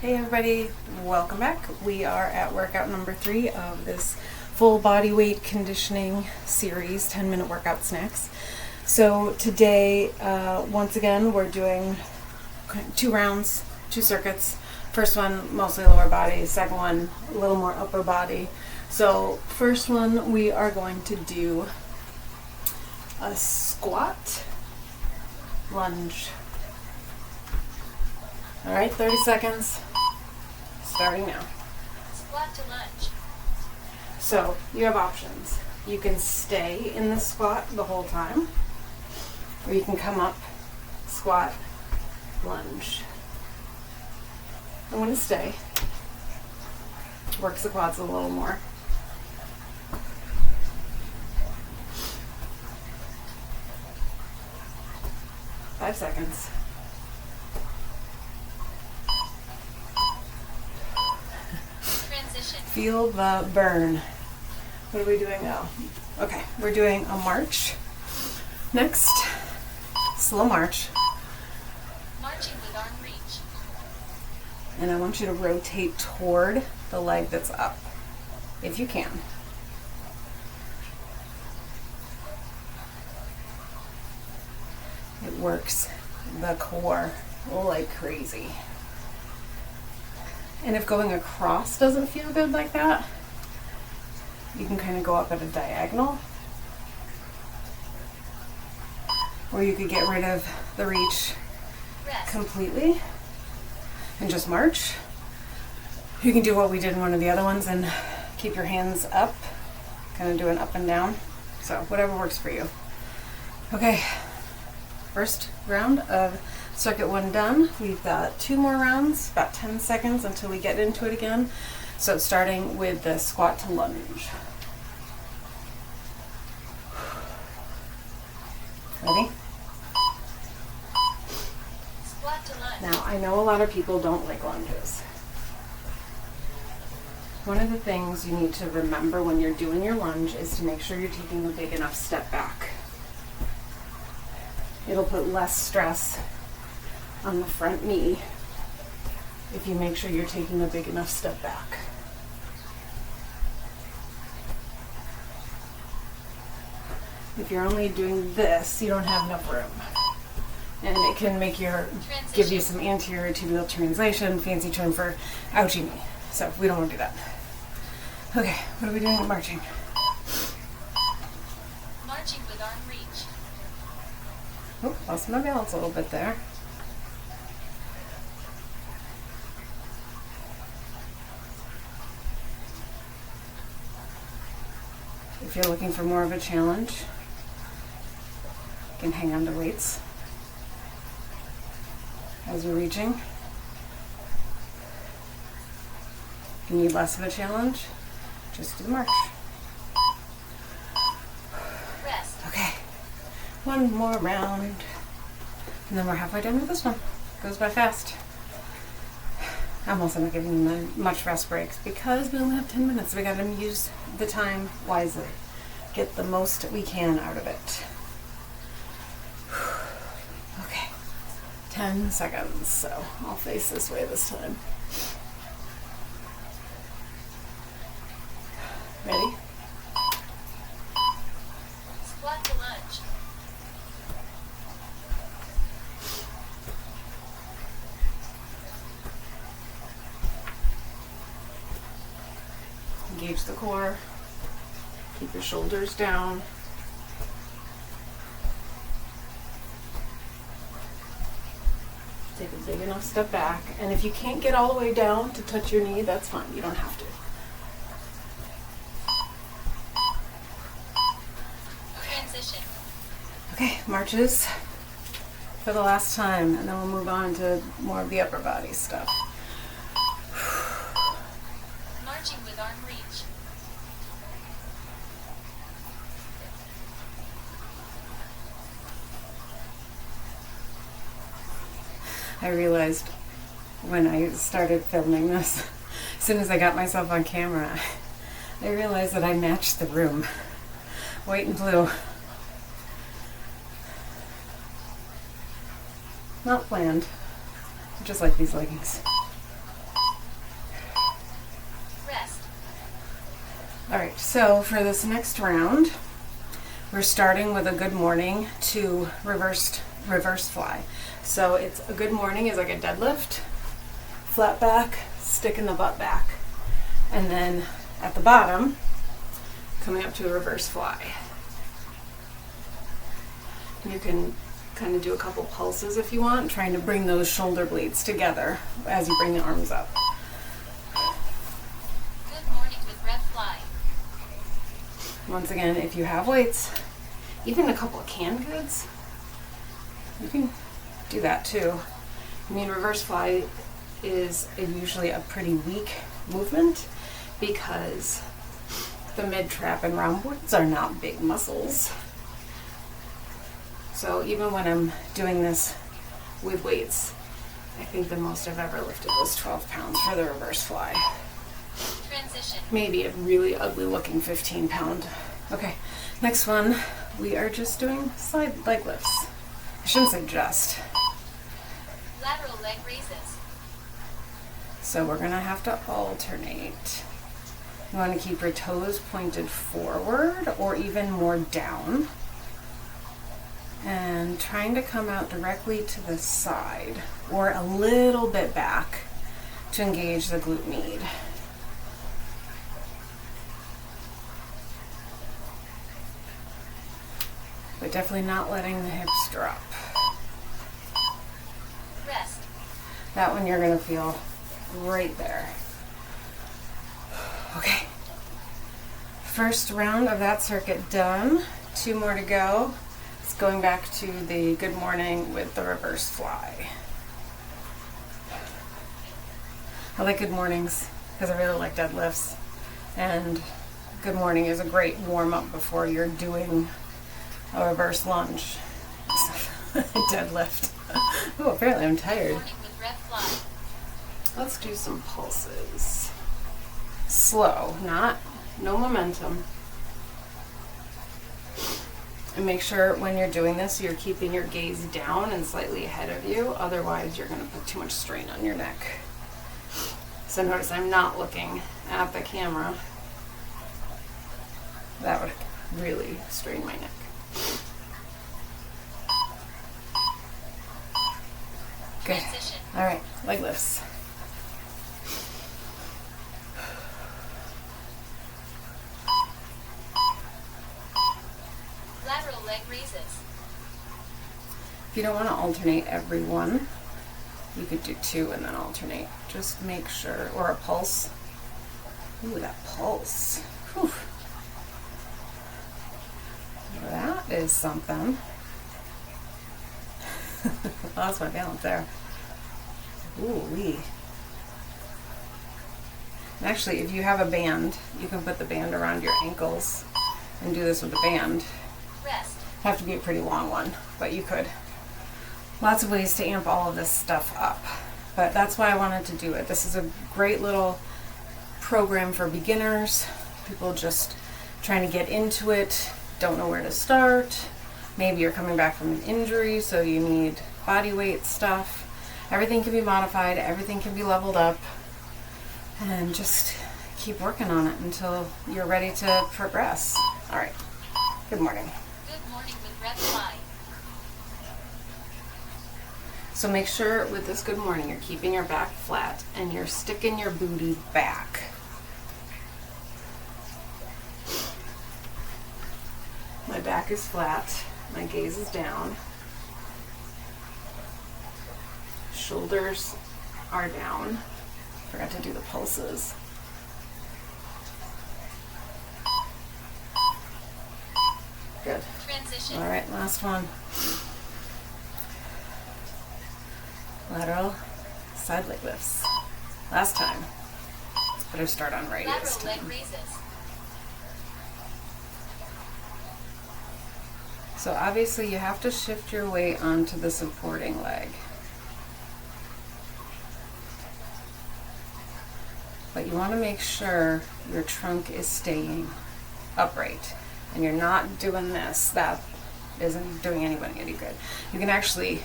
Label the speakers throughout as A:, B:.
A: Hey everybody, welcome back. We are at workout number 3 of this full body weight conditioning series, 10-minute workout snacks. So today, once again, we're doing 2 rounds, 2 circuits. First one, mostly lower body. Second one, a little more upper body. So first one, we are going to do a squat lunge. All right, 30 seconds. Starting now.
B: Squat to lunge.
A: So you have options. You can stay in the squat the whole time, or you can come up, squat, lunge. I'm going to stay. Works the quads a little more. Five seconds. Feel the burn. What are we doing now? Okay, we're doing a march. Next, slow march.
B: Marching with arm reach.
A: And I want you to rotate toward the leg that's up, if you can. It works the core like crazy. And if going across doesn't feel good like that, you can kind of go up at a diagonal. Or you could get rid of the reach completely and just march. You can do what we did in one of the other ones and keep your hands up, kind of do an up and down. So whatever works for you. Okay, first round of circuit 1 done. We've got 2 more rounds, about 10 seconds until we get into it again. So starting with the squat to lunge. Ready?
B: Squat to lunge.
A: Now, I know a lot of people don't like lunges. One of the things you need to remember when you're doing your lunge is to make sure you're taking a big enough step back. It'll put less stress on the front knee if you make sure you're taking a big enough step back. If you're only doing this, you don't have enough room. And it can make give you some anterior tibial translation, fancy term for ouchie knee. So we don't want to do that. Okay, what are we doing with marching?
B: Marching with arm reach.
A: Oh, lost my balance a little bit there. If you're looking for more of a challenge, you can hang on to weights as you're reaching. If you need less of a challenge, just do the march.
B: Rest.
A: Okay, 1 more round, and then we're halfway done with this one. Goes by fast. I'm also not giving them much rest breaks because we only have 10 minutes. We gotta use the time wisely. Get the most we can out of it. Okay, 10 seconds, so I'll face this way this time. Ready?
B: Squat to lunge.
A: Engage the core. Keep your shoulders down. Take a big enough step back. And if you can't get all the way down to touch your knee, that's fine. You don't have to.
B: Transition.
A: Okay, marches for the last time, and then we'll move on to more of the upper body stuff.
B: Marching with arm reach.
A: I realized when I started filming this, as soon as I got myself on camera, I realized that I matched the room. White and blue. Not planned. I just like these leggings. Alright, so for this next round, we're starting with a good morning to reverse fly. So it's a good morning is like a deadlift, flat back, sticking the butt back. And then at the bottom, coming up to a reverse fly. You can kind of do a couple pulses if you want, trying to bring those shoulder blades together as you bring the arms up.
B: Good morning with ref fly.
A: Once again, if you have weights, even a couple of canned goods, you can do that too. I mean, reverse fly is usually a pretty weak movement because the mid-trap and rhomboids are not big muscles. So even when I'm doing this with weights, I think the most I've ever lifted was 12 pounds for the reverse fly.
B: Transition.
A: Maybe a really ugly looking 15 pound. Okay, next one, we are just doing side leg lifts. I shouldn't say just.
B: Lateral leg raises.
A: So we're gonna have to alternate. You wanna keep your toes pointed forward or even more down. And trying to come out directly to the side or a little bit back to engage the glute med. But definitely not letting the hips drop.
B: Rest.
A: That one you're going to feel right there. Okay. First round of that circuit done. 2 more to go. It's going back to the good morning with the reverse fly. I like good mornings because I really like deadlifts. And good morning is a great warm up before you're doing a reverse lunge. Deadlift. Oh, apparently I'm tired.
B: Morning with ref fly.
A: Let's do some pulses. Slow, no momentum. And make sure when you're doing this, you're keeping your gaze down and slightly ahead of you. Otherwise, you're going to put too much strain on your neck. So notice I'm not looking at the camera. That would really strain my neck. Good.
B: Transition.
A: All right, leg lifts.
B: Lateral leg raises.
A: If you don't want to alternate every one, you could do 2 and then alternate. Just make sure, or a pulse. Ooh, that pulse. Whew. That is something. Lost my balance there. Ooh wee. And actually, if you have a band, you can put the band around your ankles and do this with the band.
B: Rest.
A: Have to be a pretty long one, but you could. Lots of ways to amp all of this stuff up, but that's why I wanted to do it. This is a great little program for beginners, people just trying to get into it, don't know where to start. Maybe you're coming back from an injury, so you need body weight stuff. Everything can be modified, everything can be leveled up, and just keep working on it until you're ready to progress. All right, good morning.
B: Good morning with ref fly.
A: So make sure with this good morning, you're keeping your back flat and you're sticking your booty back. My back is flat, my gaze is down. Shoulders are down. Forgot to do the pulses. Good.
B: Transition.
A: All right, last one. Lateral side leg lifts. Last time. Better start on right this
B: Lateral leg
A: time.
B: raises.
A: So obviously you have to shift your weight onto the supporting leg. But you want to make sure your trunk is staying upright. And you're not doing this. That isn't doing anybody any good. You can actually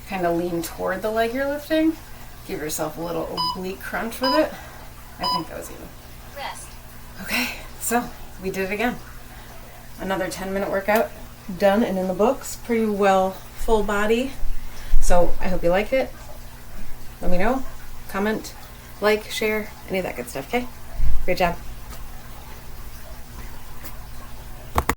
A: kind of lean toward the leg you're lifting. Give yourself a little oblique crunch with it. I think that was even.
B: Rest.
A: Okay, So we did it again. Another 10-minute workout done and in the books. Pretty well full body. So I hope you liked it. Let me know. Comment, like, share, any of that good stuff, okay? Great job.